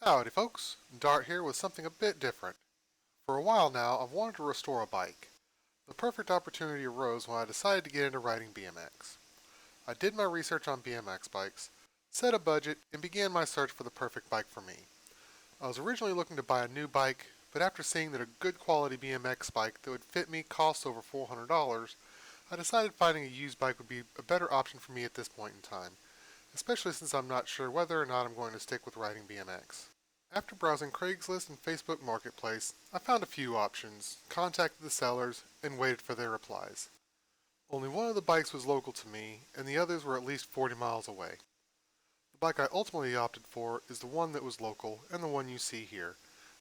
Howdy folks, Dart here with something a bit different. For a while now, I've wanted to restore a bike. The perfect opportunity arose when I decided to get into riding BMX. I did my research on BMX bikes, set a budget, and began my search for the perfect bike for me. I was originally looking to buy a new bike, but after seeing that a good quality BMX bike that would fit me costs over $400, I decided finding a used bike would be a better option for me at this point in time, especially since I'm not sure whether or not I'm going to stick with riding BMX. After browsing Craigslist and Facebook Marketplace, I found a few options, contacted the sellers, and waited for their replies. Only one of the bikes was local to me, and the others were at least 40 miles away. The bike I ultimately opted for is the one that was local and the one you see here,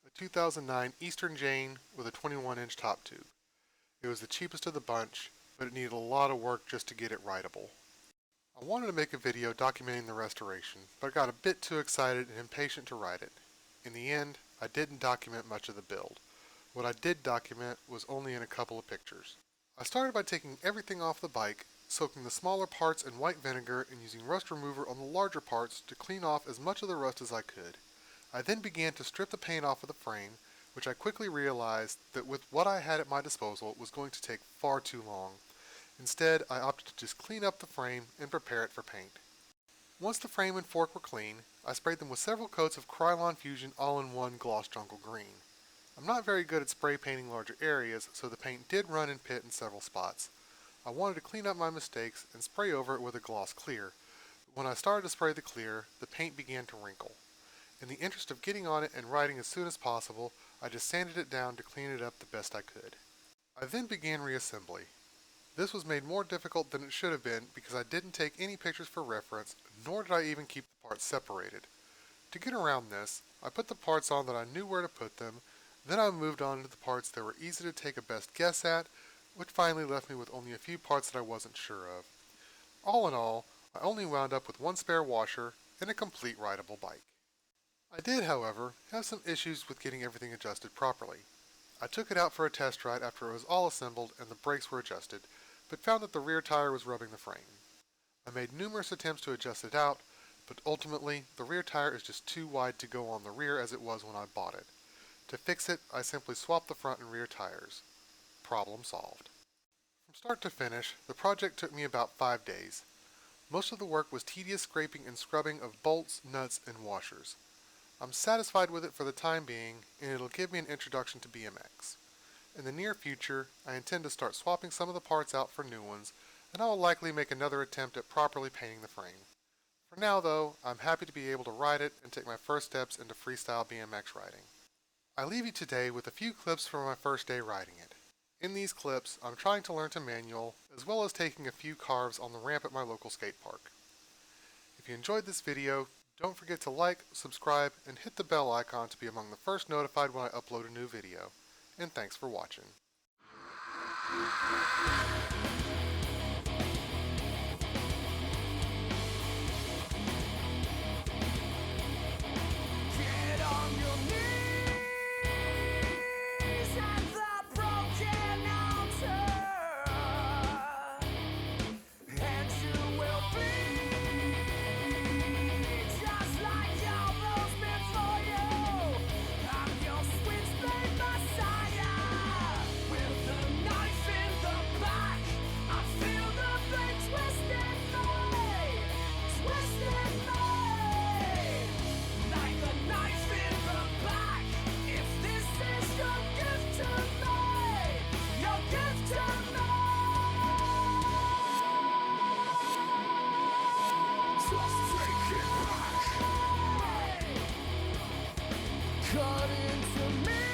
a 2009 Eastern Jane with a 21-inch top tube. It was the cheapest of the bunch, but it needed a lot of work just to get it rideable. I wanted to make a video documenting the restoration, but I got a bit too excited and impatient to ride it. In the end, I didn't document much of the build. What I did document was only in a couple of pictures. I started by taking everything off the bike, soaking the smaller parts in white vinegar and using rust remover on the larger parts to clean off as much of the rust as I could. I then began to strip the paint off of the frame, which I quickly realized that with what I had at my disposal was going to take far too long. Instead, I opted to just clean up the frame and prepare it for paint. Once the frame and fork were clean, I sprayed them with several coats of Krylon Fusion All-in-One Gloss Jungle Green. I'm not very good at spray painting larger areas, so the paint did run and pit in several spots. I wanted to clean up my mistakes and spray over it with a gloss clear, but when I started to spray the clear, the paint began to wrinkle. In the interest of getting on it and riding as soon as possible, I just sanded it down to clean it up the best I could. I then began reassembly. This was made more difficult than it should have been because I didn't take any pictures for reference, nor did I even keep the parts separated. To get around this, I put the parts on that I knew where to put them, then I moved on to the parts that were easy to take a best guess at, which finally left me with only a few parts that I wasn't sure of. All in all, I only wound up with one spare washer and a complete rideable bike. I did, however, have some issues with getting everything adjusted properly. I took it out for a test ride after it was all assembled and the brakes were adjusted, but found that the rear tire was rubbing the frame. I made numerous attempts to adjust it out, but ultimately the rear tire is just too wide to go on the rear as it was when I bought it. To fix it, I simply swapped the front and rear tires. Problem solved. From start to finish, the project took me about 5 days. Most of the work was tedious scraping and scrubbing of bolts, nuts, and washers. I'm satisfied with it for the time being, and it'll give me an introduction to BMX. In the near future, I intend to start swapping some of the parts out for new ones, and I will likely make another attempt at properly painting the frame. For now though, I'm happy to be able to ride it and take my first steps into freestyle BMX riding. I leave you today with a few clips from my first day riding it. In these clips, I'm trying to learn to manual, as well as taking a few carves on the ramp at my local skate park. If you enjoyed this video, don't forget to like, subscribe, and hit the bell icon to be among the first notified when I upload a new video. And thanks for watching. Cut into me.